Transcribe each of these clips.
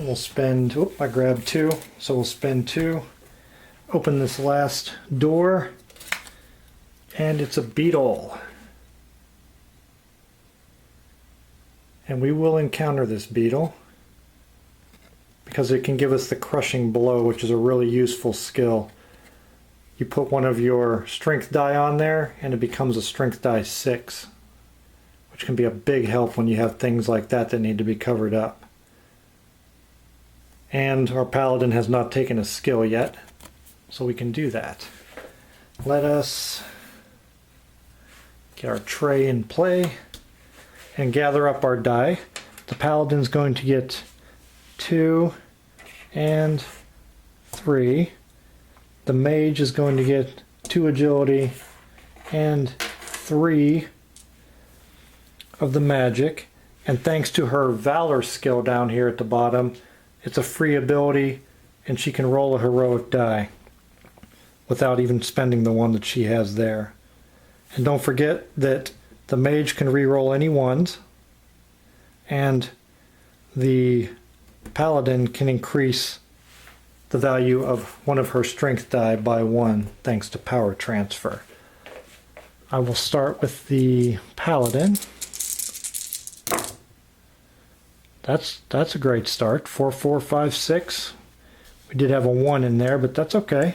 we'll spend, oop, I grabbed 2, so we'll spend 2. Open this last door, and it's a beetle. And we will encounter this beetle because it can give us the crushing blow, which is a really useful skill. You put one of your strength die on there and it becomes a strength die 6, which can be a big help when you have things like that that need to be covered up. And our paladin has not taken a skill yet, so we can do that. Let us get our tray in play and gather up our die. The paladin's going to get 2 and 3. The mage is going to get 2 agility and 3 of the magic. And thanks to her valor skill down here at the bottom, it's a free ability and she can roll a heroic die without even spending the one that she has there. And don't forget that the mage can re-roll any ones, and the paladin can increase the value of one of her strength die by 1 thanks to power transfer. I will start with the paladin. That's a great start. 4, 4, 5, 6. We did have a 1 in there, but that's okay.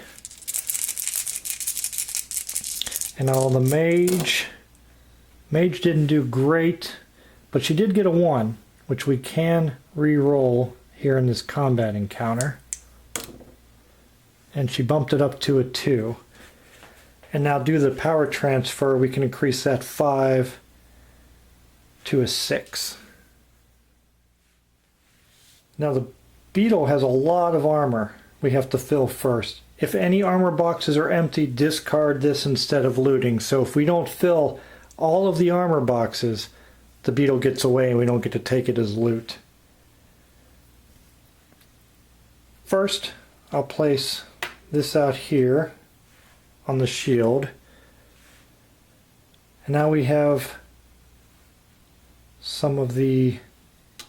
And now the mage didn't do great, but she did get a 1, which we can re-roll here in this combat encounter. And she bumped it up to a 2. And now due to the power transfer, we can increase that 5 to a 6. Now the beetle has a lot of armor we have to fill first. If any armor boxes are empty, discard this instead of looting. So if we don't fill all of the armor boxes, the beetle gets away and we don't get to take it as loot. First, I'll place this out here on the shield. And now we have some of the,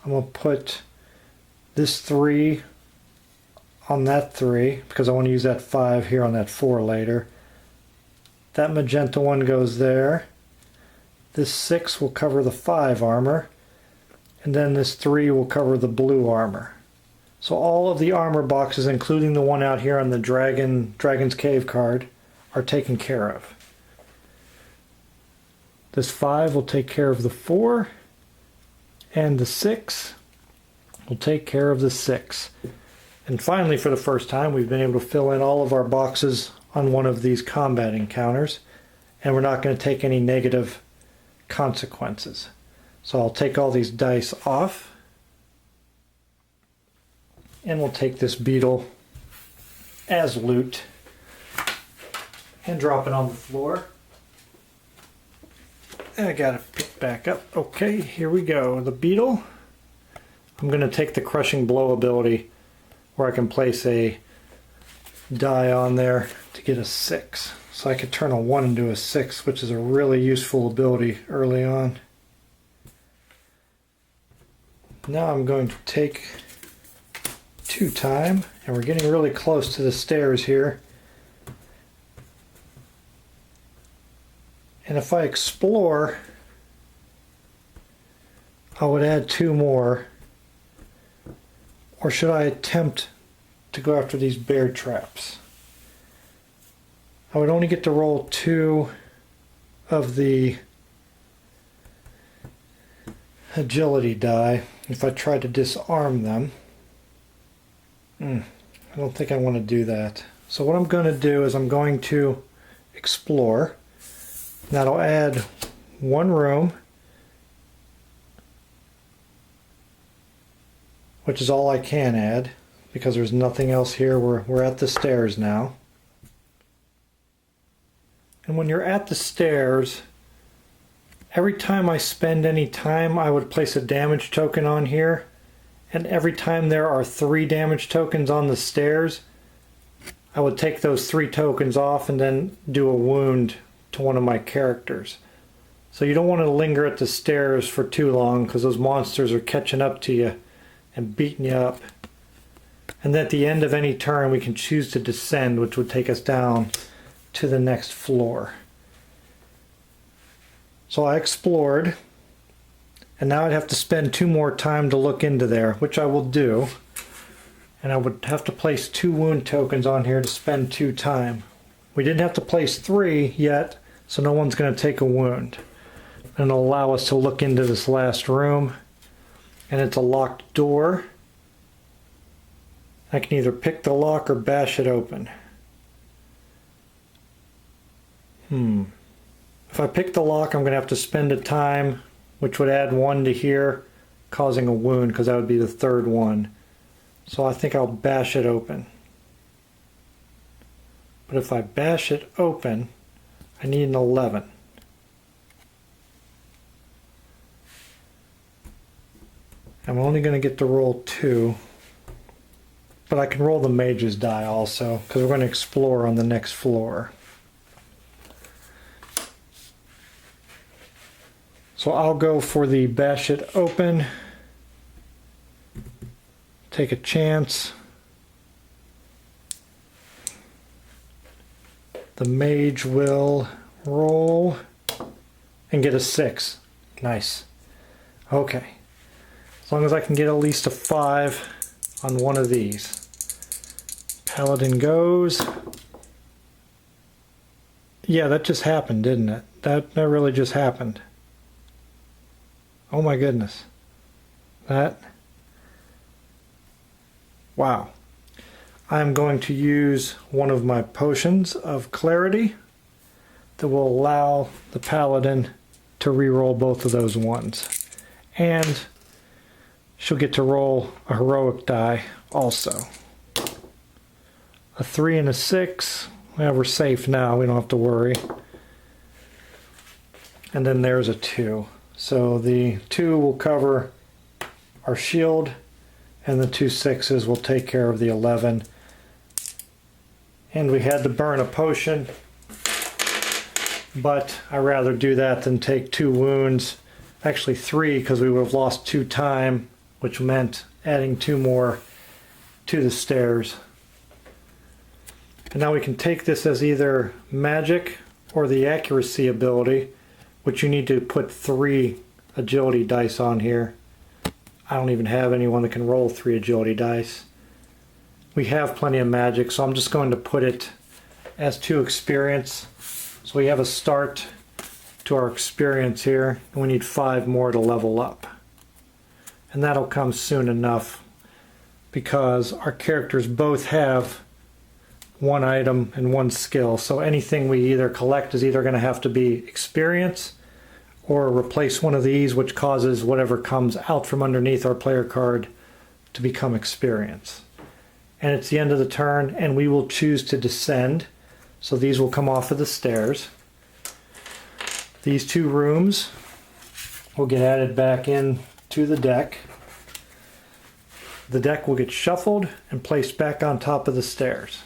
I'm going to put this 3 on that 3 because I want to use that 5 here on that 4 later. That magenta one goes there. This 6 will cover the 5 armor, and then this 3 will cover the blue armor. So all of the armor boxes, including the one out here on the Dragon's Cave card, are taken care of. This 5 will take care of the 4, and the 6 will take care of the 6. And finally, for the first time, we've been able to fill in all of our boxes on one of these combat encounters, and we're not going to take any negative consequences. So I'll take all these dice off, and we'll take this beetle as loot and drop it on the floor. And I gotta pick back up. Okay, here we go. The beetle. I'm going to take the crushing blow ability where I can place a die on there to get a 6. So I could turn a 1 into a 6, which is a really useful ability early on. Now I'm going to take 2 time, and we're getting really close to the stairs here. And if I explore, I would add 2 more. Or should I attempt to go after these bear traps? I would only get to roll 2 of the agility die if I tried to disarm them. I don't think I want to do that. So what I'm going to do is I'm going to explore. That'll add 1 room, which is all I can add because there's nothing else here. We're at the stairs now. And when you're at the stairs, every time I spend any time, I would place a damage token on here. And every time there are 3 damage tokens on the stairs, I would take those 3 tokens off and then do a wound to one of my characters. So you don't want to linger at the stairs for too long because those monsters are catching up to you and beating you up. And at the end of any turn, we can choose to descend, which would take us down to the next floor. So I explored, and now I'd have to spend 2 more time to look into there, which I will do. And I would have to place 2 wound tokens on here to spend 2 time. We didn't have to place 3 yet, so no one's going to take a wound. And it'll allow us to look into this last room. And it's a locked door. I can either pick the lock or bash it open. If I pick the lock, I'm going to have to spend a time, which would add 1 to here, causing a wound, because that would be the 3rd one. So I think I'll bash it open. But if I bash it open, I need an 11. I'm only going to get to roll 2. But I can roll the mage's die also, because we're going to explore on the next floor. So I'll go for the bash it open. Take a chance. The mage will roll and get a 6. Nice. Okay. As long as I can get at least a 5 on one of these. Paladin goes. Yeah, that just happened, didn't it? That really just happened. Oh my goodness. Wow. I'm going to use one of my potions of clarity that will allow the paladin to re-roll both of those ones. And she'll get to roll a heroic die also. A 3 and a 6. Well, we're safe now. We don't have to worry. And then there's a 2. So the 2 will cover our shield, and the 2 6s will take care of the 11. And we had to burn a potion, but I'd rather do that than take 2 wounds. Actually 3, because we would have lost 2 time, which meant adding 2 more to the stairs. And now we can take this as either magic or the accuracy ability, which you need to put 3 agility dice on here. I don't even have anyone that can roll 3 agility dice. We have plenty of magic, so I'm just going to put it as 2 experience. So we have a start to our experience here, and we need 5 more to level up. And that'll come soon enough, because our characters both have 1 item and 1 skill. So anything we either collect is either going to have to be experience, or replace one of these, which causes whatever comes out from underneath our player card to become experience. And it's the end of the turn, and we will choose to descend. So these will come off of the stairs. These 2 rooms will get added back in to the deck. The deck will get shuffled and placed back on top of the stairs.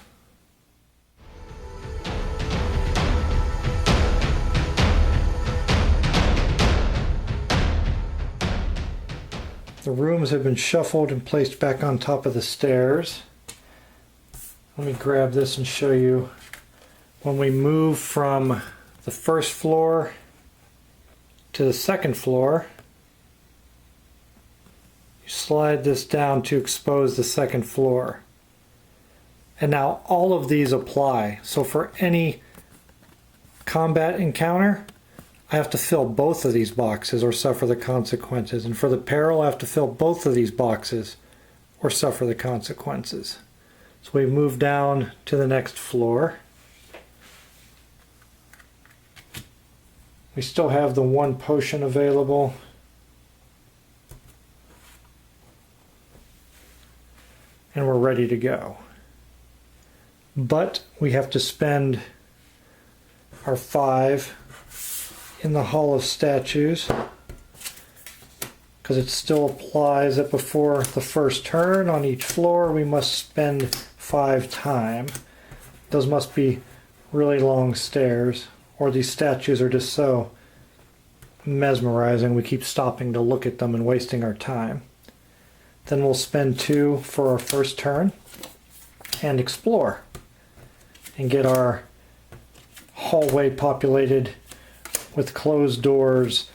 The rooms have been shuffled and placed back on top of the stairs. Let me grab this and show you. When we move from the first floor to the second floor, you slide this down to expose the second floor. And now all of these apply. So for any combat encounter, I have to fill both of these boxes or suffer the consequences. And for the peril, I have to fill both of these boxes or suffer the consequences. So we move down to the next floor. We still have the 1 potion available. And we're ready to go. But we have to spend our 5 in the Hall of Statues, because it still applies that before the first turn on each floor we must spend 5 time. Those must be really long stairs, or these statues are just so mesmerizing we keep stopping to look at them and wasting our time. Then we'll spend 2 for our first turn and explore and get our hallway populated with closed doors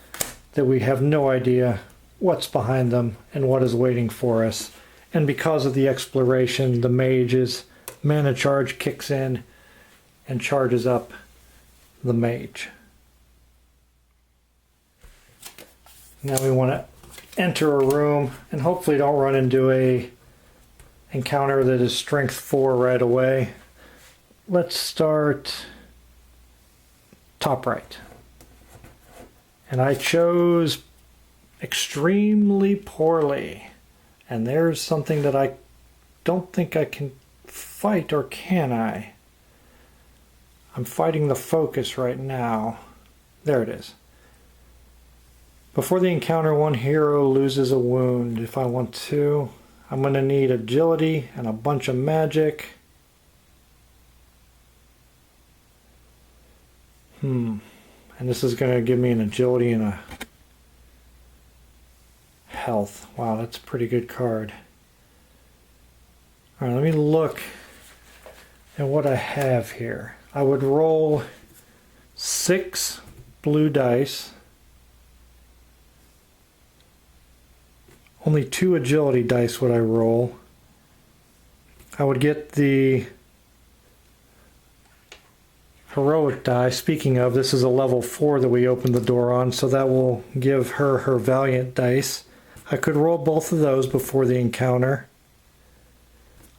that we have no idea what's behind them and what is waiting for us. And because of the exploration, the mage's mana charge kicks in and charges up the mage. Now we want to enter a room and hopefully don't run into a encounter that is strength 4 right away. Let's start top right. And I chose extremely poorly. And there's something that I don't think I can fight, or can I? I'm fighting the focus right now. There it is. Before the encounter, one hero loses a wound. If I want to, I'm going to need agility and a bunch of magic. And this is going to give me an agility and a health. Wow, that's a pretty good card. All right, let me look at what I have here. I would roll 6 blue dice. Only 2 agility dice would I roll. I would get the heroic die. Speaking of, this is a level 4 that we opened the door on, so that will give her her valiant dice. I could roll both of those before the encounter.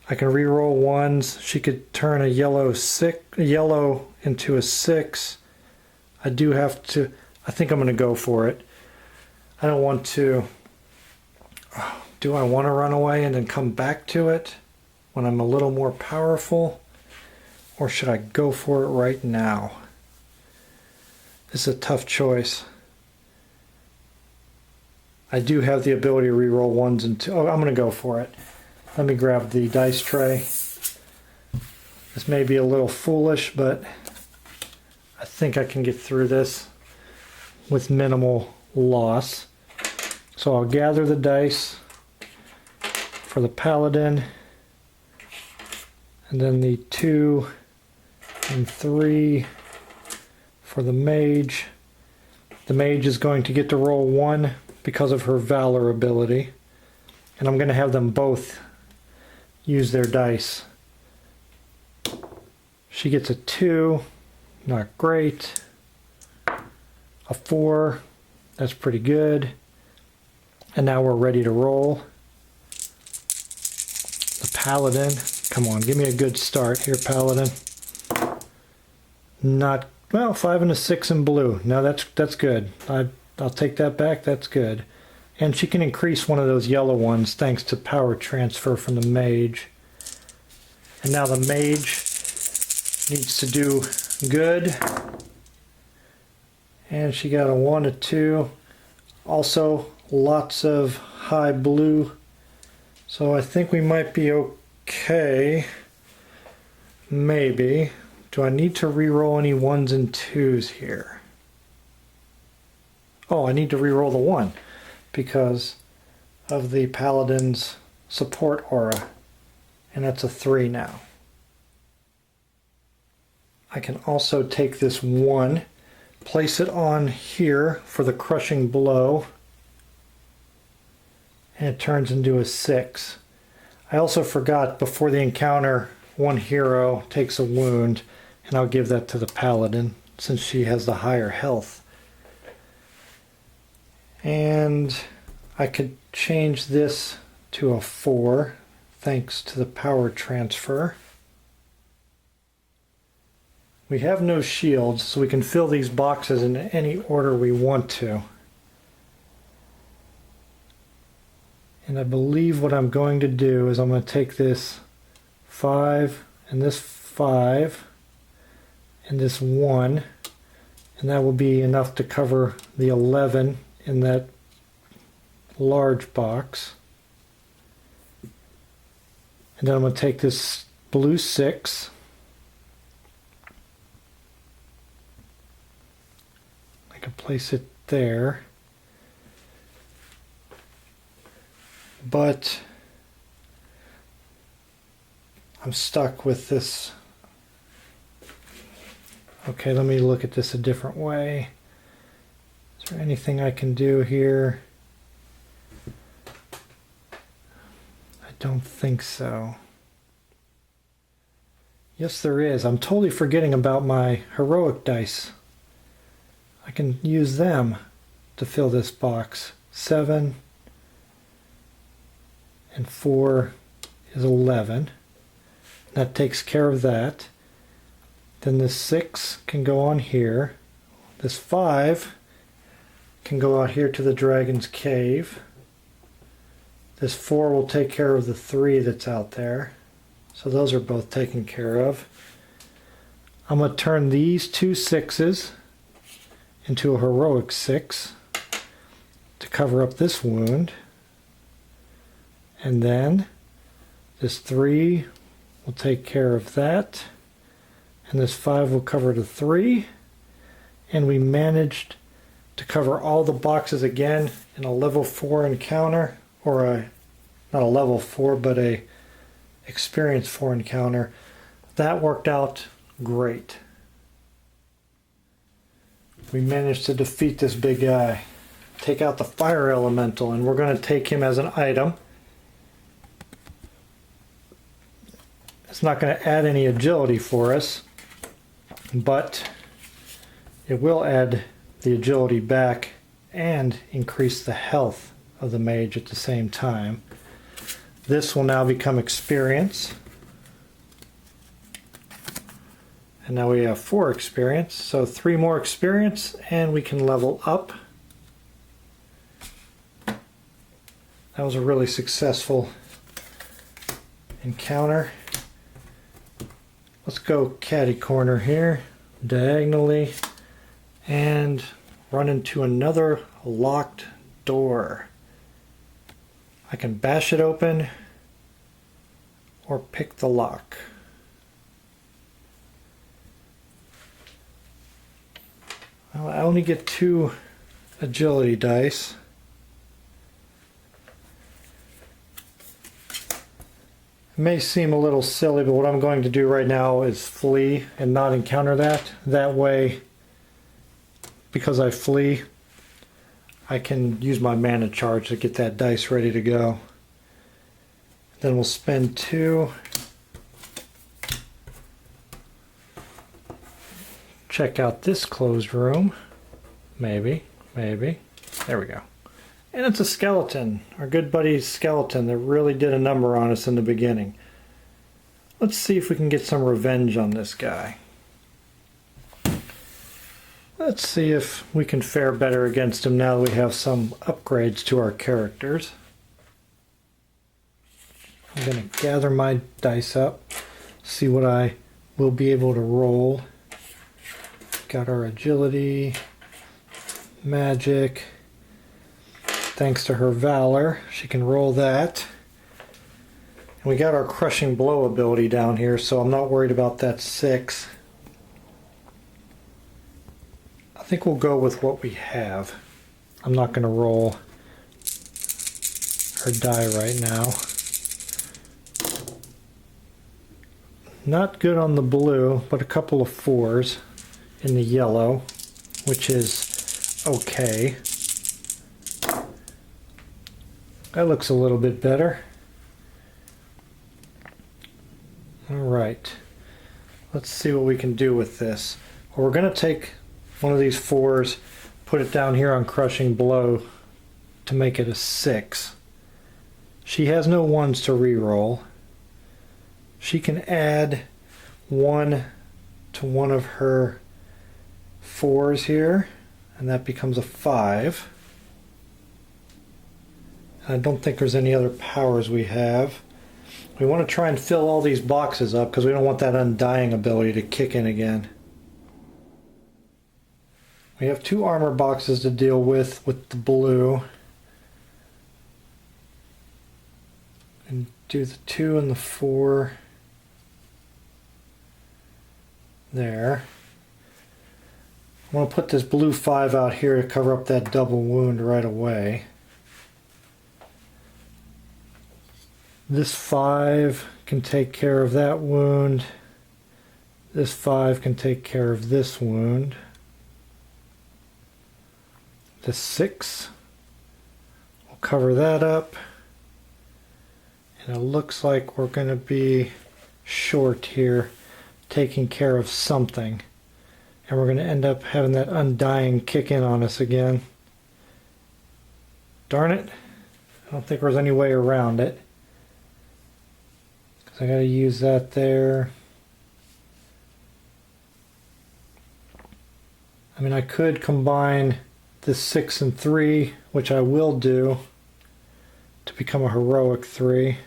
I can re-roll ones. She could turn a yellow into a 6. I do have to. I think I'm going to go for it. I don't want to. Do I want to run away and then come back to it when I'm a little more powerful? Or should I go for it right now? This is a tough choice. I do have the ability to re-roll ones and 2. Oh, I'm going to go for it. Let me grab the dice tray. This may be a little foolish, but I think I can get through this with minimal loss. So I'll gather the dice for the Paladin, and then the 2 and 3 for the Mage. The Mage is going to get to roll 1 because of her Valor ability, and I'm going to have them both use their dice. She gets a 2, not great. A 4, that's pretty good. And now we're ready to roll. The Paladin, come on, give me a good start here, Paladin. Not, well, 5 and a 6 in blue. No, that's good. I'll take that back, that's good. And she can increase one of those yellow ones thanks to power transfer from the mage. And now the mage needs to do good. And she got a 1, a 2. Also, lots of high blue. So I think we might be okay. Maybe. Do I need to re-roll any 1s and 2s here? Oh, I need to re-roll the 1 because of the Paladin's support aura. And that's a 3 now. I can also take this 1, place it on here for the crushing blow, and it turns into a 6. I also forgot before the encounter, one hero takes a wound, and I'll give that to the Paladin since she has the higher health. And I could change this to a 4 thanks to the power transfer. We have no shields, so we can fill these boxes in any order we want to. And I believe what I'm going to do is I'm going to take this 5 and this 5 and this 1, and that will be enough to cover the 11 in that large box. And then I'm going to take this blue 6, I can place it there. but I'm stuck with this. Okay, let me look at this a different way. Is there anything I can do here? I don't think so. Yes, there is. I'm totally forgetting about my heroic dice. I can use them to fill this box. 7 and 4 is 11. That takes care of that. Then this 6 can go on here. This 5 can go out here to the dragon's cave. This 4 will take care of the 3 that's out there. So those are both taken care of. I'm going to turn these 2 6s into a heroic 6 to cover up this wound. And then this 3 will take care of that. And this 5 will cover the 3. And we managed to cover all the boxes again in a level 4 encounter, or not a level 4, but a experience 4 encounter. That worked out great. We managed to defeat this big guy, take out the fire elemental, and we're going to take him as an item. It's not going to add any agility for us, but it will add the agility back and increase the health of the mage at the same time. This will now become experience. And now we have 4 experience, so 3 more experience and we can level up. That was a really successful encounter. Let's go catty corner here, diagonally, and run into another locked door. I can bash it open or pick the lock. Well, I only get 2 agility dice. It may seem a little silly, but what I'm going to do right now is flee and not encounter that. That way, because I flee, I can use my mana charge to get that dice ready to go. Then we'll spend 2. Check out this closed room. Maybe. There we go. And it's a skeleton. Our good buddy skeleton that really did a number on us in the beginning. Let's see if we can get some revenge on this guy. Let's see if we can fare better against him now that we have some upgrades to our characters. I'm going to gather my dice up, see what I will be able to roll. Got our agility, magic. Thanks to her valor, she can roll that. And we got our crushing blow ability down here, so I'm not worried about that 6. I think we'll go with what we have. I'm not going to roll her die right now. Not good on the blue, but a couple of 4s in the yellow, which is okay. That looks a little bit better. Alright, let's see what we can do with this. Well, we're going to take one of these 4s, put it down here on Crushing Blow to make it a 6. She has no 1s to reroll. She can add 1 to one of her 4s here, and that becomes a 5. I don't think there's any other powers we have. We want to try and fill all these boxes up because we don't want that undying ability to kick in again. We have 2 armor boxes to deal with the blue. And do the 2 and the 4 there. I want to put this blue 5 out here to cover up that double wound right away. This 5 can take care of that wound. This 5 can take care of this wound. This 6 will cover that up. And it looks like we're going to be short here, taking care of something. And we're going to end up having that undying kick in on us again. Darn it. I don't think there's any way around it. Because I got to use that there. I mean, I could combine this 6 and 3, which I will do, to become a heroic 3.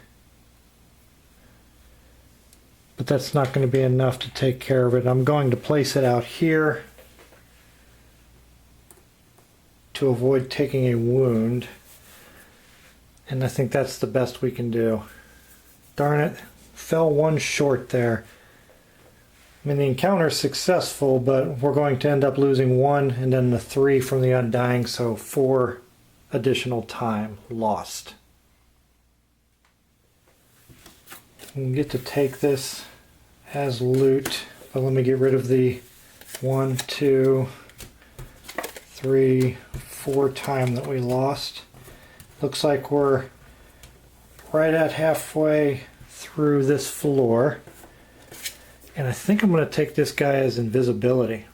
But that's not going to be enough to take care of it. I'm going to place it out here to avoid taking a wound. And I think that's the best we can do. Darn it, fell one short there. I mean, the encounter is successful, but we're going to end up losing 1 and then the 3 from the Undying, so 4 additional time lost. We get to take this as loot, but let me get rid of the 1, 2, 3, 4 time that we lost. Looks like we're right at halfway through this floor. And I think I'm going to take this guy as invisibility.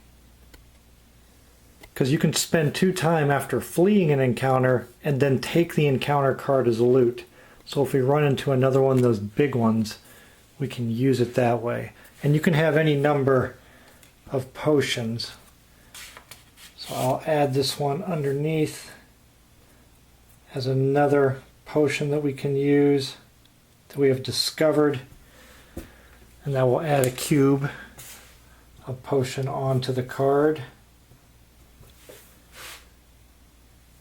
Because you can spend 2 time after fleeing an encounter and then take the encounter card as loot. So if we run into another one of those big ones, we can use it that way. And you can have any number of potions. So I'll add this one underneath as another potion that we can use that we have discovered. And that will add a cube of potion onto the card.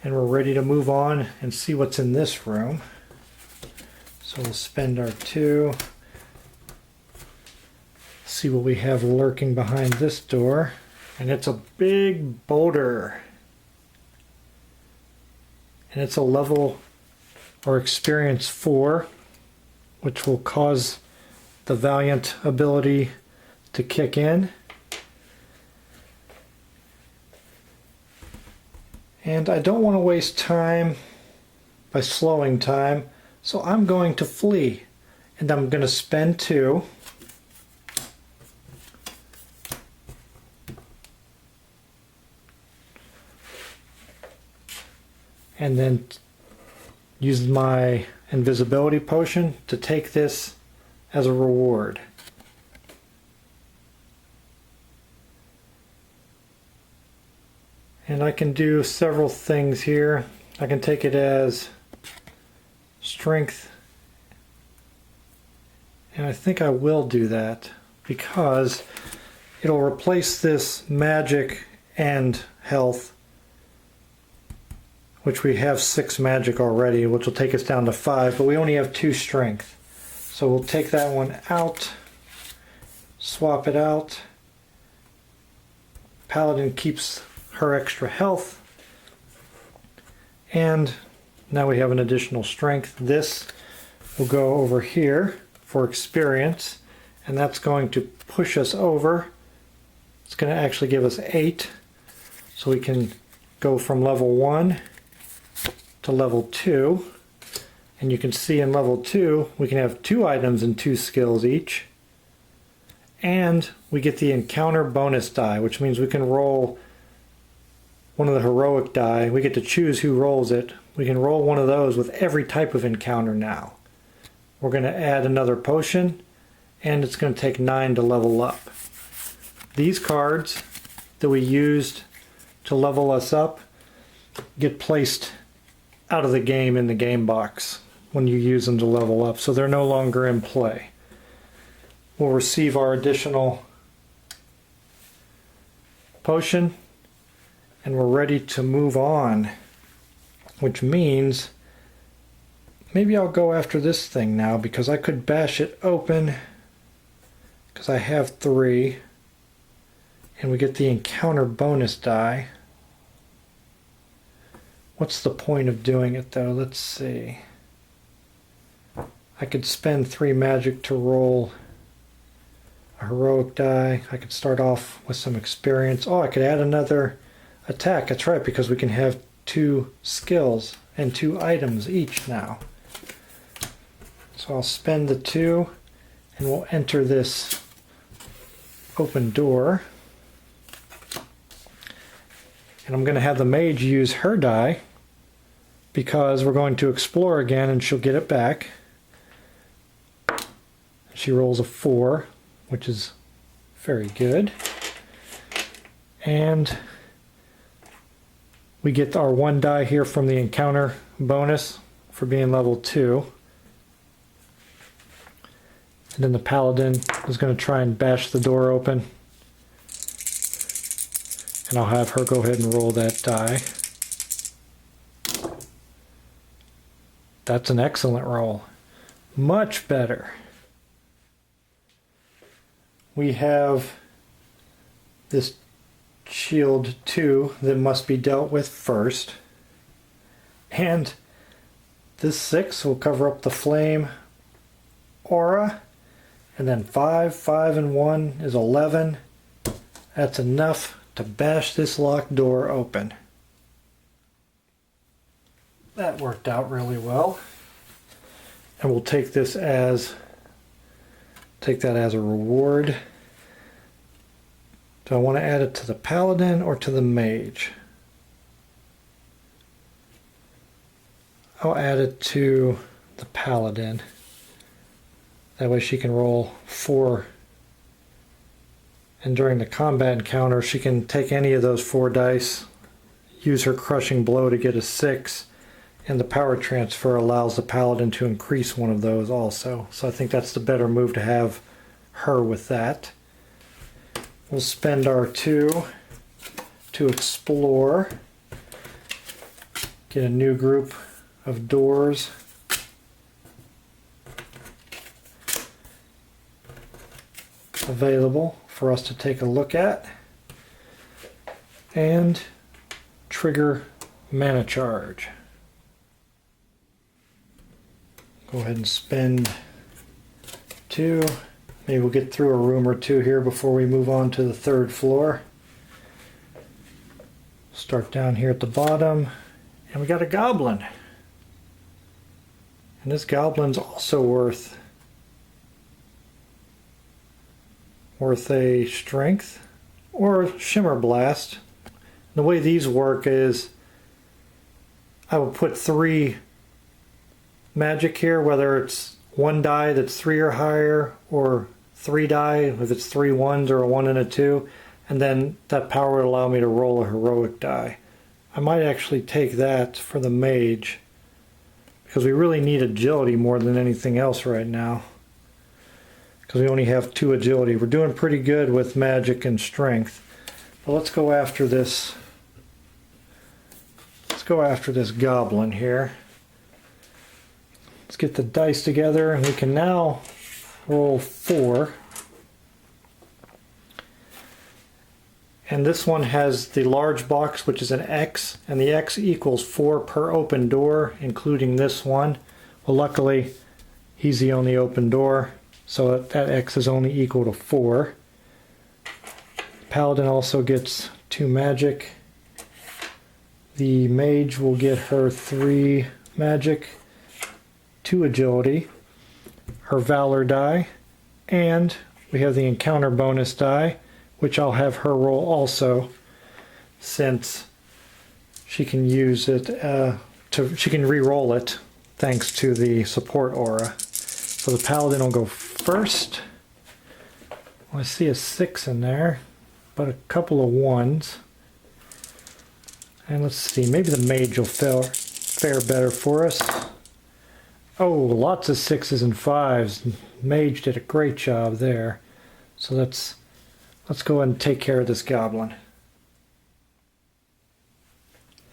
And we're ready to move on and see what's in this room. So we'll spend our 2. See what we have lurking behind this door. And it's a big boulder. And it's a level or experience 4, which will cause the Valiant ability to kick in. And I don't want to waste time by slowing time, so I'm going to flee. And I'm going to spend 2. And then use my invisibility potion to take this as a reward. And I can do several things here. I can take it as strength. And I think I will do that because it'll replace this magic and health, which we have 6 magic already, which will take us down to 5, but we only have 2 strength. So we'll take that one out, swap it out. Paladin keeps her extra health. And now we have an additional strength. This will go over here for experience, and that's going to push us over. It's going to actually give us 8, so we can go from level 1 to level 2. And you can see in level 2 we can have 2 items and 2 skills each. And we get the encounter bonus die, which means we can roll one of the heroic die. We get to choose who rolls it. We can roll one of those with every type of encounter now. We're going to add another potion, and it's going to take 9 to level up. These cards that we used to level us up get placed out of the game in the game box when you use them to level up, so they're no longer in play. We'll receive our additional potion, and we're ready to move on, which means maybe I'll go after this thing now, because I could bash it open because I have 3, and we get the encounter bonus die. What's the point of doing it though? Let's see. I could spend 3 magic to roll a heroic die. I could start off with some experience. Oh, I could add another attack. That's right, because we can have 2 skills and 2 items each now. So I'll spend the 2 and we'll enter this open door. And I'm going to have the mage use her die because we're going to explore again and she'll get it back. She rolls a 4, which is very good. And we get our 1 die here from the encounter bonus for being level 2. And then the paladin is going to try and bash the door open. And I'll have her go ahead and roll that die. That's an excellent roll. Much better. We have this shield 2 that must be dealt with first. And this 6 will cover up the flame aura. And then 5, 5 and 1 is 11. That's enough to bash this locked door open. That worked out really well. And we'll take this as that as a reward. Do I want to add it to the paladin or to the mage? I'll add it to the paladin. That way she can roll 4. And during the combat encounter, she can take any of those 4 dice, use her crushing blow to get a 6, and the power transfer allows the paladin to increase one of those also. So I think that's the better move to have her with that. We'll spend our 2 to explore, get a new group of doors. Available for us to take a look at, and trigger mana charge. Go ahead and spend 2. Maybe we'll get through a room or 2 here before we move on to the 3rd floor. Start down here at the bottom, and we got a goblin. And this goblin's also worth a strength or shimmer blast. The way these work is I will put 3 magic here, whether it's 1 die that's 3 or higher, or 3 die if it's 3 1s or a 1 and a 2, and then that power would allow me to roll a heroic die. I might actually take that for the mage because we really need agility more than anything else right now, because we only have 2 agility. We're doing pretty good with magic and strength. But let's go after this. Let's go after this goblin here. Let's get the dice together, and we can now roll 4. And this one has the large box, which is an X, and the X equals 4 per open door, including this one. Well, luckily, he's the only open door, so that X is only equal to 4. Paladin also gets 2 magic. The mage will get her 3 magic, 2 agility, her valor die, and we have the encounter bonus die, which I'll have her roll also, since she can use it she can re-roll it thanks to the support aura. So the paladin will go first. Well, I see a 6 in there, but a couple of 1s. And let's see, maybe the mage will fare better for us. Oh, lots of 6s and 5s. Mage did a great job there. So let's go ahead and take care of this goblin.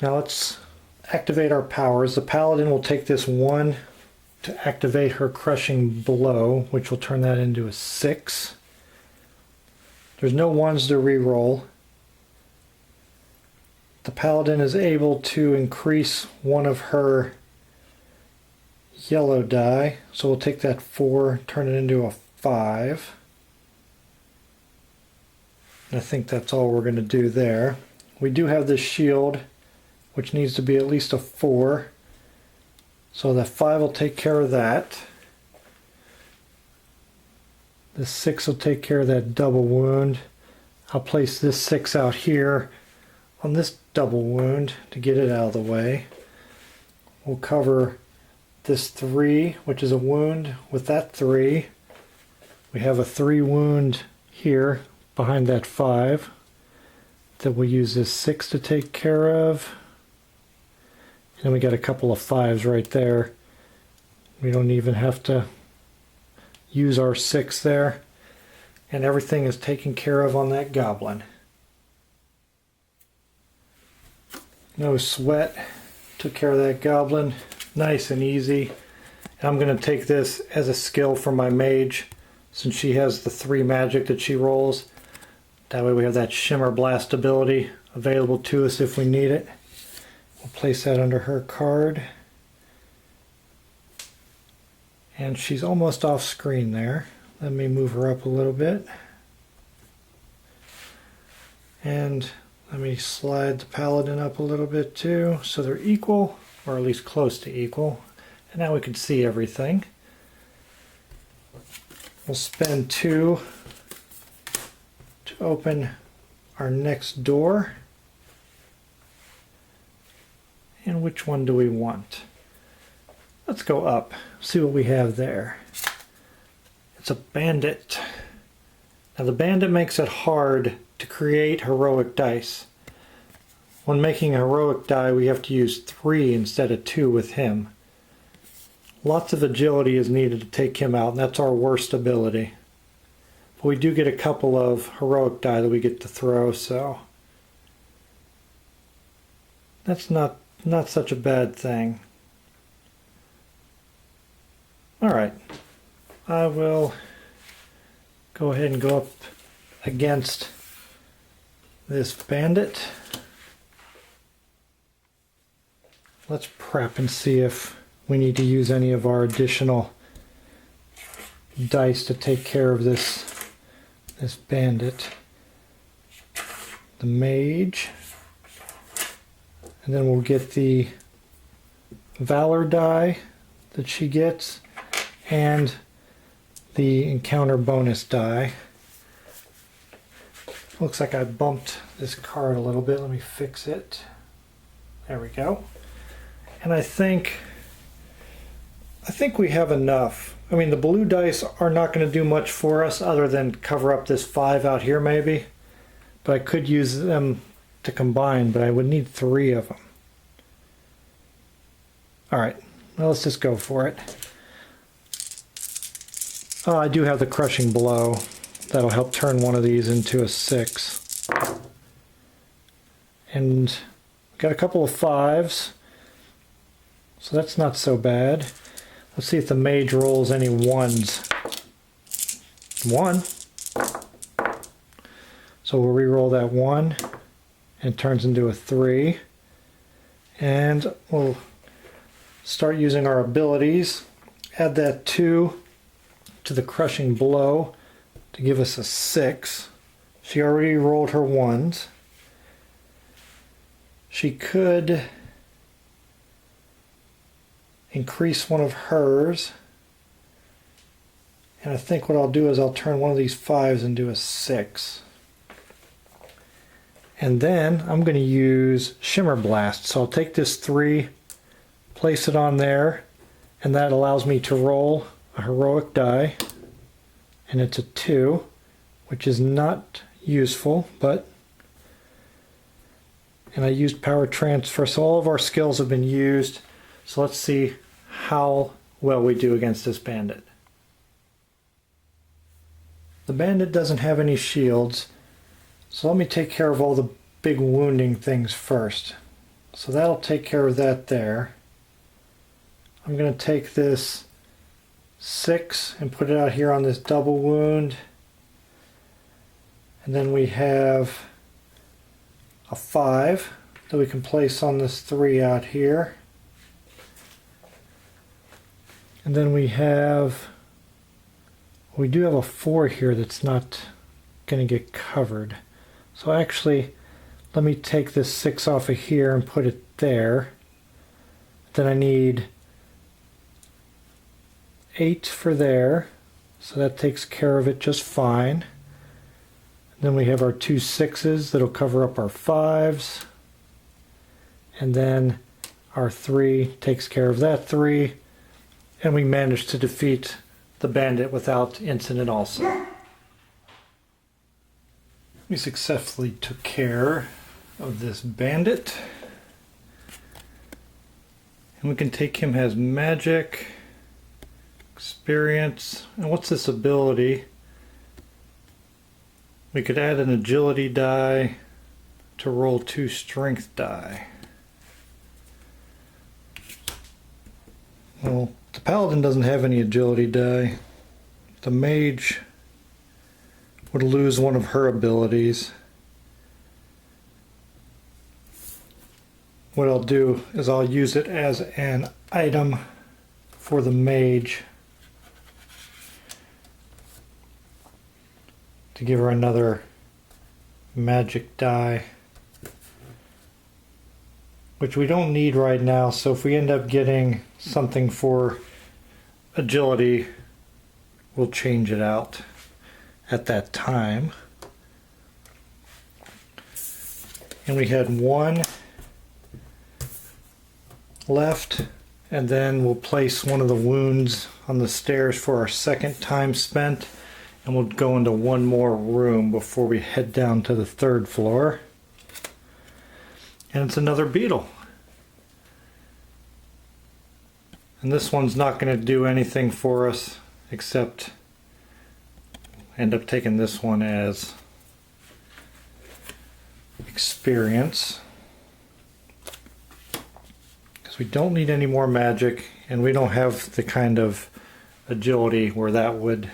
Now let's activate our powers. The paladin will take this 1 to activate her crushing blow, which will turn that into a 6. There's no 1s to re-roll. The paladin is able to increase one of her yellow die, so we'll take that 4, turn it into a 5. And I think that's all we're going to do there. We do have this shield, which needs to be at least a 4. So that 5 will take care of that. The 6 will take care of that double wound. I'll place this 6 out here on this double wound to get it out of the way. We'll cover this 3, which is a wound, with that 3. We have a 3 wound here behind that 5 that we'll use this 6 to take care of. And we got a couple of 5s right there. We don't even have to use our 6 there. And everything is taken care of on that goblin. No sweat. Took care of that goblin. Nice and easy. And I'm going to take this as a skill for my mage, since she has the 3 magic that she rolls. That way we have that shimmer blast ability available to us if we need it. We'll place that under her card. And she's almost off screen there. Let me move her up a little bit. And let me slide the paladin up a little bit too, so they're equal, or at least close to equal. And now we can see everything. We'll spend 2 to open our next door. And which one do we want? Let's go up, see what we have there. It's a bandit. Now the bandit makes it hard to create heroic dice. When making a heroic die, we have to use 3 instead of 2 with him. Lots of agility is needed to take him out, and that's our worst ability. But we do get a couple of heroic die that we get to throw, so that's not such a bad thing. Alright, I will go ahead and go up against this bandit. Let's prep and see if we need to use any of our additional dice to take care of this bandit. The mage. And then we'll get the valor die that she gets and the encounter bonus die. Looks like I bumped this card a little bit. Let me fix it. There we go. And I think we have enough. I mean, the blue dice are not going to do much for us other than cover up this 5 out here maybe. But I could use them to combine, but I would need 3 of them. Alright, well, let's just go for it. Oh, I do have the crushing blow. That'll help turn one of these into a 6. And got a couple of 5s. So that's not so bad. Let's see if the mage rolls any 1s. 1. So we'll re-roll that 1 and it turns into a 3. And we'll start using our abilities. Add that 2 to the crushing blow to give us a 6. She already rolled her 1s. She could increase one of hers. And I think what I'll do is I'll turn one of these 5s into a 6. And then I'm going to use Shimmer Blast. So I'll take this 3, place it on there, and that allows me to roll a heroic die. And it's a 2, which is not useful, but... And I used Power Transfer, so all of our skills have been used. So let's see how well we do against this bandit. The bandit doesn't have any shields, so let me take care of all the big wounding things first. So that'll take care of that there. I'm going to take this 6 and put it out here on this double wound. And then we have a 5 that we can place on this 3 out here. And then we do have a 4 here that's not going to get covered. So actually, let me take this 6 off of here and put it there. Then I need 8 for there. So that takes care of it just fine. Then we have our 2 6s that'll cover up our 5s. And then our 3 takes care of that 3. And we managed to defeat the bandit without incident also. We successfully took care of this bandit. And we can take him as magic, experience, and what's this ability? We could add an agility die to roll 2 strength die. Well, the paladin doesn't have any agility die. The mage would lose one of her abilities. What I'll do is I'll use it as an item for the mage to give her another magic die, which we don't need right now. So if we end up getting something for agility, we'll change it out at that time. And we had 1 left, and then we'll place one of the wounds on the stairs for our second time spent, and we'll go into one more room before we head down to the 3rd floor. And it's another beetle. And this one's not going to do anything for us except end up taking this one as experience. Because we don't need any more magic, and we don't have the kind of agility where that would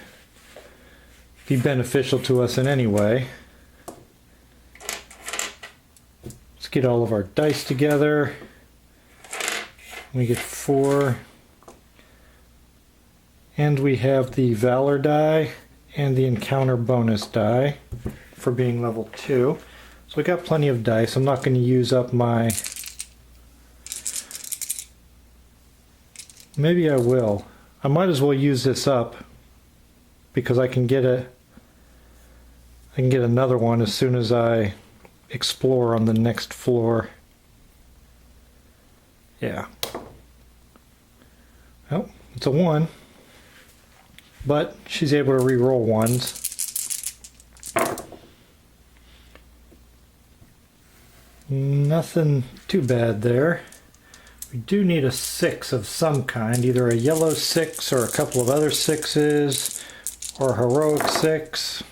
be beneficial to us in any way. Let's get all of our dice together. We get 4. And we have the Valor die and the Encounter bonus die for being level 2. So we got plenty of dice. I'm not going to use up my... Maybe I will. I might as well use this up because I can get another one as soon as I explore on the next floor. Yeah. Oh, it's a 1. But she's able to re-roll 1s. Nothing too bad there. We do need a 6 of some kind, either a yellow 6 or a couple of other 6s, or a heroic 6.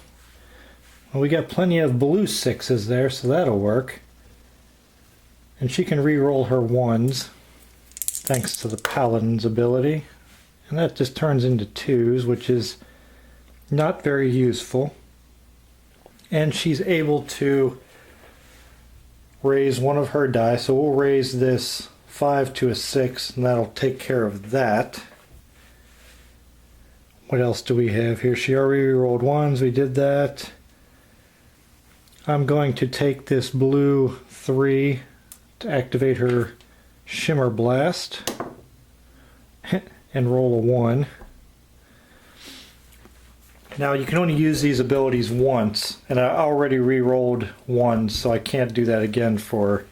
Well, we got plenty of blue 6s there, so that'll work. And she can re-roll her 1s, thanks to the paladin's ability. And that just turns into 2s, which is not very useful. And she's able to raise one of her die, so we'll raise this 5 to a 6, and that'll take care of that. What else do we have here? She already rolled 1s, we did that. I'm going to take this blue 3 to activate her Shimmer Blast and roll a 1. Now you can only use these abilities once, and I already re-rolled 1, so I can't do that again for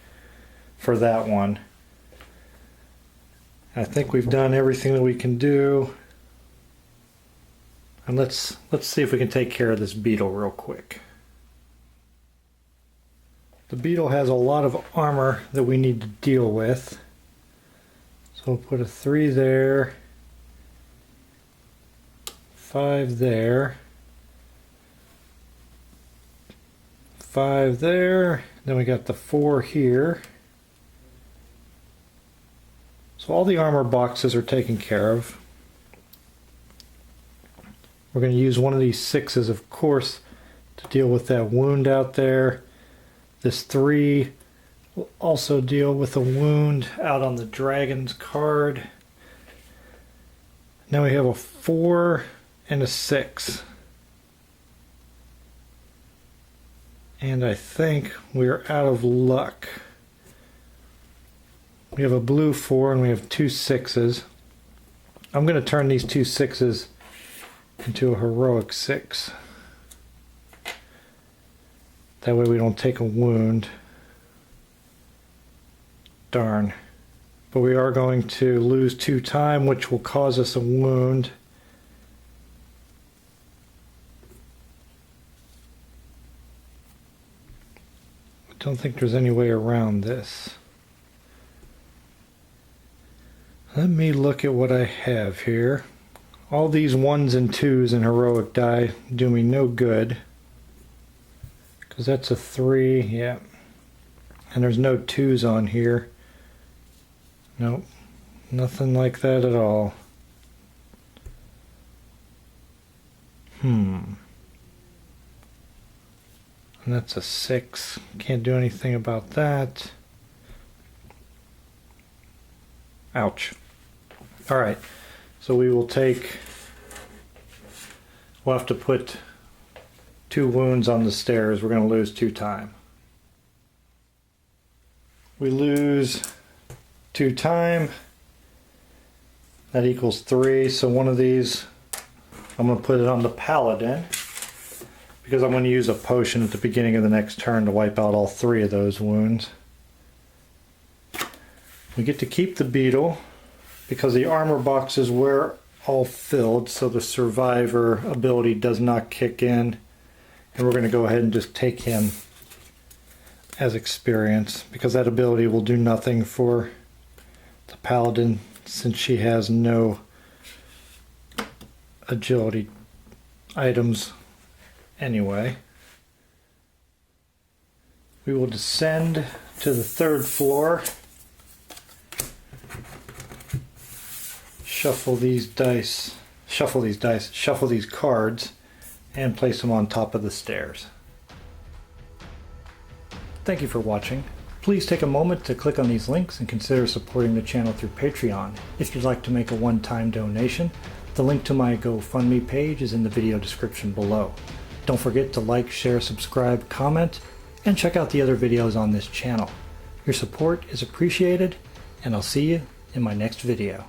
that one. I think we've done everything that we can do. And let's see if we can take care of this beetle real quick. The beetle has a lot of armor that we need to deal with. So we'll put a 3 there, 5 there, 5 there, then we got the 4 here. So all the armor boxes are taken care of. We're going to use one of these 6s, of course, to deal with that wound out there. This 3 will also deal with a wound out on the dragon's card. Now we have a 4 and a 6. And I think we're out of luck. We have a blue 4 and we have 2 6s. I'm going to turn these 2 6s into a heroic 6. That way we don't take a wound. Darn. But we are going to lose 2 time, which will cause us a wound. I don't think there's any way around this. Let me look at what I have here. All these 1s and 2s in heroic die do me no good. Because that's a 3, yeah. And there's no 2s on here. Nope, nothing like that at all. And that's a 6. Can't do anything about that. Ouch. Alright, so we will take... We'll have to put 2 wounds on the stairs. We're going to lose 2 time. We lose 2 time. That equals 3. So one of these, I'm going to put it on the Paladin. Because I'm going to use a potion at the beginning of the next turn to wipe out all 3 of those wounds. We get to keep the Beetle. Because the armor boxes were all filled. So the survivor ability does not kick in. And we're going to go ahead and just take him as experience, because that ability will do nothing for the Paladin since she has no agility items anyway. We will descend to the 3rd floor, shuffle these cards, and place them on top of the stairs. Thank you for watching. Please take a moment to click on these links and consider supporting the channel through Patreon. If you'd like to make a one-time donation, the link to my GoFundMe page is in the video description below. Don't forget to like, share, subscribe, comment, and check out the other videos on this channel. Your support is appreciated, and I'll see you in my next video.